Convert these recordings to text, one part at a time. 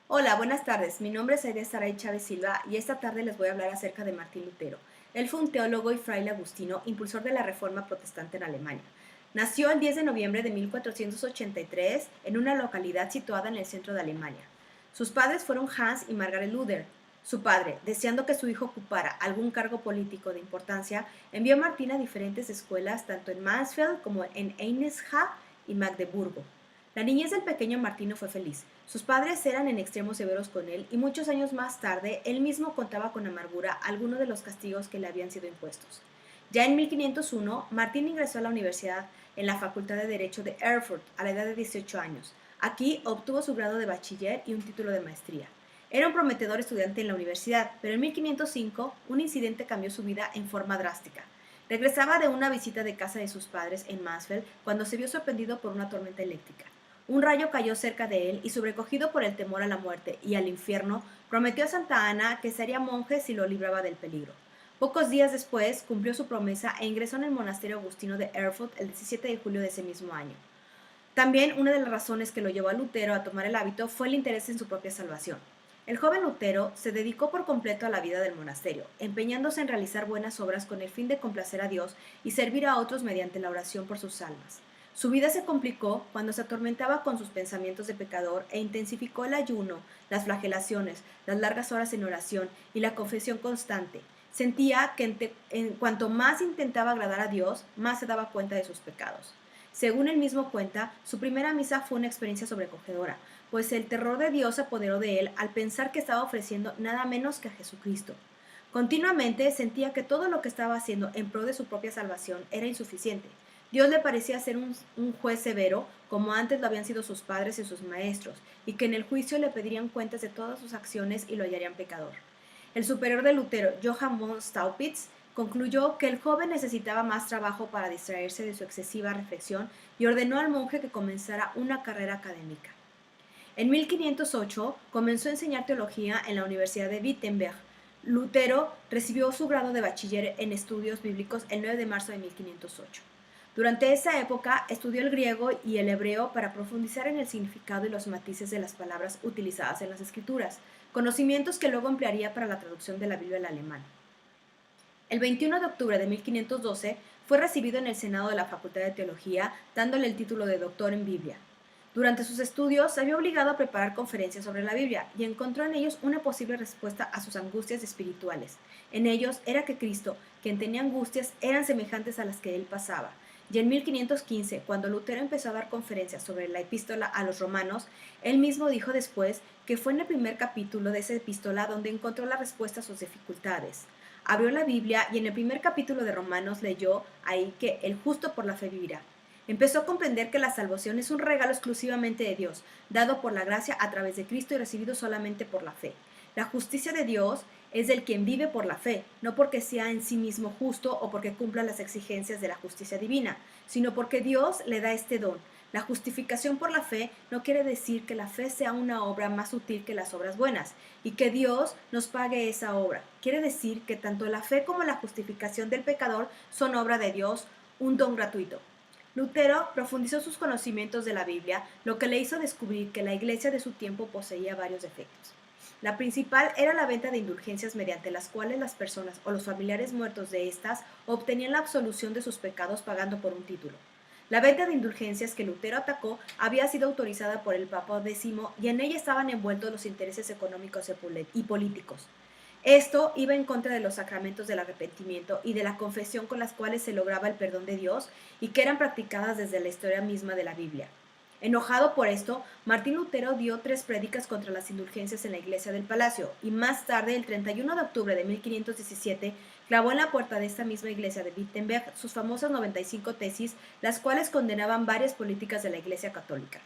Hola, buenas tardes. Mi nombre es Aide Saray Chávez Silva y esta tarde les voy a hablar acerca de Martín Lutero. Él fue un teólogo y fraile agustino, impulsor de la Reforma Protestante en Alemania. Nació el 10 de noviembre de 1483 en una localidad situada en el centro de Alemania. Sus padres fueron Hans y Margaret Luther. Su padre, deseando que su hijo ocupara algún cargo político de importancia, envió a Martín a diferentes escuelas, tanto en Mansfeld como en Eisenach y Magdeburgo. La niñez del pequeño Martino fue feliz. Sus padres eran en extremo severos con él y muchos años más tarde él mismo contaba con amargura algunos de los castigos que le habían sido impuestos. Ya en 1501, Martín ingresó a la universidad en la Facultad de Derecho de Erfurt a la edad de 18 años. Aquí obtuvo su grado de bachiller y un título de maestría. Era un prometedor estudiante en la universidad, pero en 1505 un incidente cambió su vida en forma drástica. Regresaba de una visita de casa de sus padres en Mansfeld cuando se vio sorprendido por una tormenta eléctrica. Un rayo cayó cerca de él y, sobrecogido por el temor a la muerte y al infierno, prometió a Santa Ana que sería monje si lo libraba del peligro. Pocos días después cumplió su promesa e ingresó en el monasterio agustino de Erfurt el 17 de julio de ese mismo año. También una de las razones que lo llevó a Lutero a tomar el hábito fue el interés en su propia salvación. El joven Lutero se dedicó por completo a la vida del monasterio, empeñándose en realizar buenas obras con el fin de complacer a Dios y servir a otros mediante la oración por sus almas. Su vida se complicó cuando se atormentaba con sus pensamientos de pecador e intensificó el ayuno, las flagelaciones, las largas horas en oración y la confesión constante. Sentía que en cuanto más intentaba agradar a Dios, más se daba cuenta de sus pecados. Según él mismo cuenta, su primera misa fue una experiencia sobrecogedora, pues el terror de Dios se apoderó de él al pensar que estaba ofreciendo nada menos que a Jesucristo. Continuamente sentía que todo lo que estaba haciendo en pro de su propia salvación era insuficiente. Dios le parecía ser un juez severo, como antes lo habían sido sus padres y sus maestros, y que en el juicio le pedirían cuentas de todas sus acciones y lo hallarían pecador. El superior de Lutero, Johann von Staupitz, concluyó que el joven necesitaba más trabajo para distraerse de su excesiva reflexión y ordenó al monje que comenzara una carrera académica. En 1508 comenzó a enseñar teología en la Universidad de Wittenberg. Lutero recibió su grado de bachiller en estudios bíblicos el 9 de marzo de 1508. Durante esa época estudió el griego y el hebreo para profundizar en el significado y los matices de las palabras utilizadas en las escrituras, conocimientos que luego emplearía para la traducción de la Biblia al alemán. El 21 de octubre de 1512 fue recibido en el Senado de la Facultad de Teología, dándole el título de doctor en Biblia. Durante sus estudios se vio obligado a preparar conferencias sobre la Biblia y encontró en ellos una posible respuesta a sus angustias espirituales. En ellos era que Cristo, quien tenía angustias, eran semejantes a las que él pasaba. Y en 1515, cuando Lutero empezó a dar conferencias sobre la epístola a los romanos, él mismo dijo después que fue en el primer capítulo de esa epístola donde encontró la respuesta a sus dificultades. Abrió la Biblia y en el primer capítulo de Romanos leyó ahí que el justo por la fe vivirá. Empezó a comprender que la salvación es un regalo exclusivamente de Dios, dado por la gracia a través de Cristo y recibido solamente por la fe. La justicia de Dios es del quien vive por la fe, no porque sea en sí mismo justo o porque cumpla las exigencias de la justicia divina, sino porque Dios le da este don. La justificación por la fe no quiere decir que la fe sea una obra más útil que las obras buenas y que Dios nos pague esa obra. Quiere decir que tanto la fe como la justificación del pecador son obra de Dios, un don gratuito. Lutero profundizó sus conocimientos de la Biblia, lo que le hizo descubrir que la iglesia de su tiempo poseía varios defectos. La principal era la venta de indulgencias mediante las cuales las personas o los familiares muertos de estas obtenían la absolución de sus pecados pagando por un título. La venta de indulgencias que Lutero atacó había sido autorizada por el Papa X y en ella estaban envueltos los intereses económicos y políticos. Esto iba en contra de los sacramentos del arrepentimiento y de la confesión con las cuales se lograba el perdón de Dios y que eran practicadas desde la historia misma de la Biblia. Enojado por esto, Martín Lutero dio 3 prédicas contra las indulgencias en la iglesia del Palacio y más tarde, el 31 de octubre de 1517, clavó en la puerta de esta misma iglesia de Wittenberg sus famosas 95 tesis, las cuales condenaban varias políticas de la iglesia católica.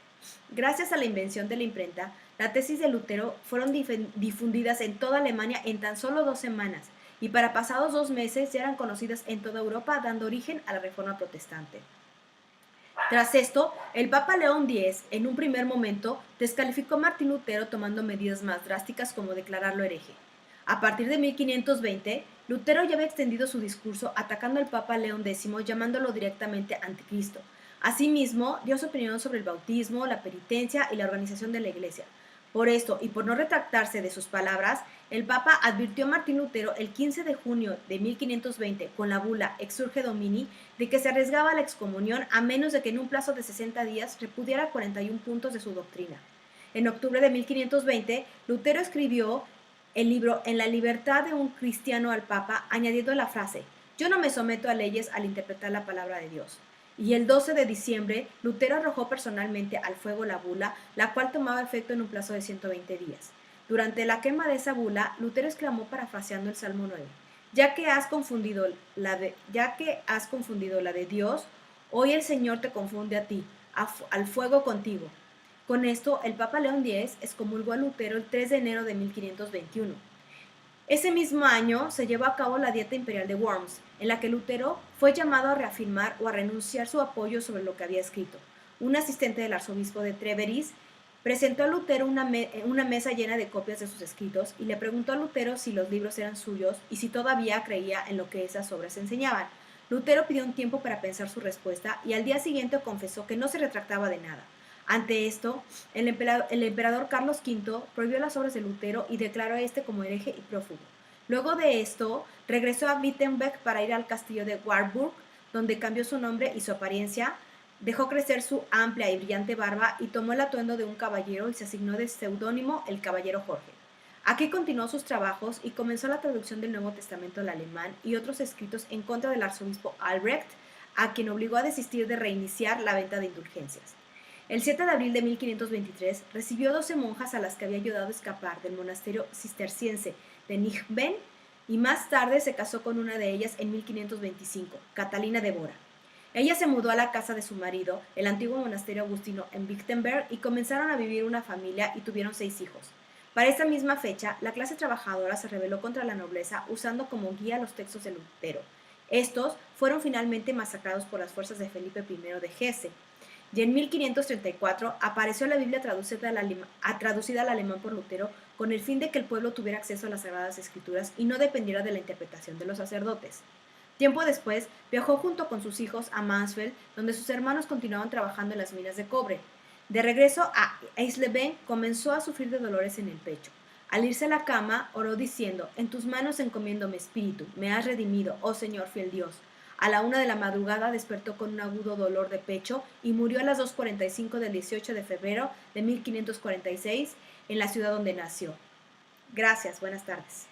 Gracias a la invención de la imprenta, las tesis de Lutero fueron difundidas en toda Alemania en tan solo 2 semanas y para pasados 2 meses ya eran conocidas en toda Europa, dando origen a la Reforma Protestante. Tras esto, el Papa León X, en un primer momento, descalificó a Martín Lutero tomando medidas más drásticas como declararlo hereje. A partir de 1520, Lutero ya había extendido su discurso atacando al Papa León X, llamándolo directamente anticristo. Asimismo, dio su opinión sobre el bautismo, la penitencia y la organización de la Iglesia. Por esto, y por no retractarse de sus palabras, el Papa advirtió a Martín Lutero el 15 de junio de 1520 con la bula Exsurge Domini de que se arriesgaba a la excomunión a menos de que en un plazo de 60 días repudiara 41 puntos de su doctrina. En octubre de 1520, Lutero escribió el libro En la libertad de un cristiano al Papa, añadiendo la frase: yo no me someto a leyes al interpretar la palabra de Dios. Y el 12 de diciembre, Lutero arrojó personalmente al fuego la bula, la cual tomaba efecto en un plazo de 120 días. Durante la quema de esa bula, Lutero exclamó parafraseando el Salmo 9: ya que has confundido la de Dios, hoy el Señor te confunde a ti, al fuego contigo. Con esto, el Papa León X excomulgó a Lutero el 3 de enero de 1521. Ese mismo año se llevó a cabo la Dieta Imperial de Worms, en la que Lutero fue llamado a reafirmar o a renunciar su apoyo sobre lo que había escrito. Un asistente del arzobispo de Treveris presentó a Lutero una mesa llena de copias de sus escritos y le preguntó a Lutero si los libros eran suyos y si todavía creía en lo que esas obras enseñaban. Lutero pidió un tiempo para pensar su respuesta y al día siguiente confesó que no se retractaba de nada. Ante esto, el emperador Carlos V prohibió las obras de Lutero y declaró a este como hereje y prófugo. Luego de esto, regresó a Wittenberg para ir al castillo de Warburg, donde cambió su nombre y su apariencia, dejó crecer su amplia y brillante barba y tomó el atuendo de un caballero y se asignó de seudónimo el Caballero Jorge. Aquí continuó sus trabajos y comenzó la traducción del Nuevo Testamento al alemán y otros escritos en contra del arzobispo Albrecht, a quien obligó a desistir de reiniciar la venta de indulgencias. El 7 de abril de 1523 recibió 12 monjas a las que había ayudado a escapar del monasterio cisterciense de Nijmegen y más tarde se casó con una de ellas en 1525, Catalina de Bora. Ella se mudó a la casa de su marido, el antiguo monasterio agustino en Wittenberg, y comenzaron a vivir una familia y tuvieron 6 hijos. Para esta misma fecha, la clase trabajadora se rebeló contra la nobleza usando como guía los textos de Lutero. Estos fueron finalmente masacrados por las fuerzas de Felipe I de Hesse. Y en 1534 apareció la Biblia traducida al alemán por Lutero con el fin de que el pueblo tuviera acceso a las Sagradas Escrituras y no dependiera de la interpretación de los sacerdotes. Tiempo después, viajó junto con sus hijos a Mansfeld, donde sus hermanos continuaban trabajando en las minas de cobre. De regreso a Eisleben, comenzó a sufrir de dolores en el pecho. Al irse a la cama, oró diciendo: en tus manos encomiendo mi espíritu, me has redimido, oh Señor fiel Dios. A la 1 de la madrugada despertó con un agudo dolor de pecho y murió a las 2:45 del 18 de febrero de 1546 en la ciudad donde nació. Gracias, buenas tardes.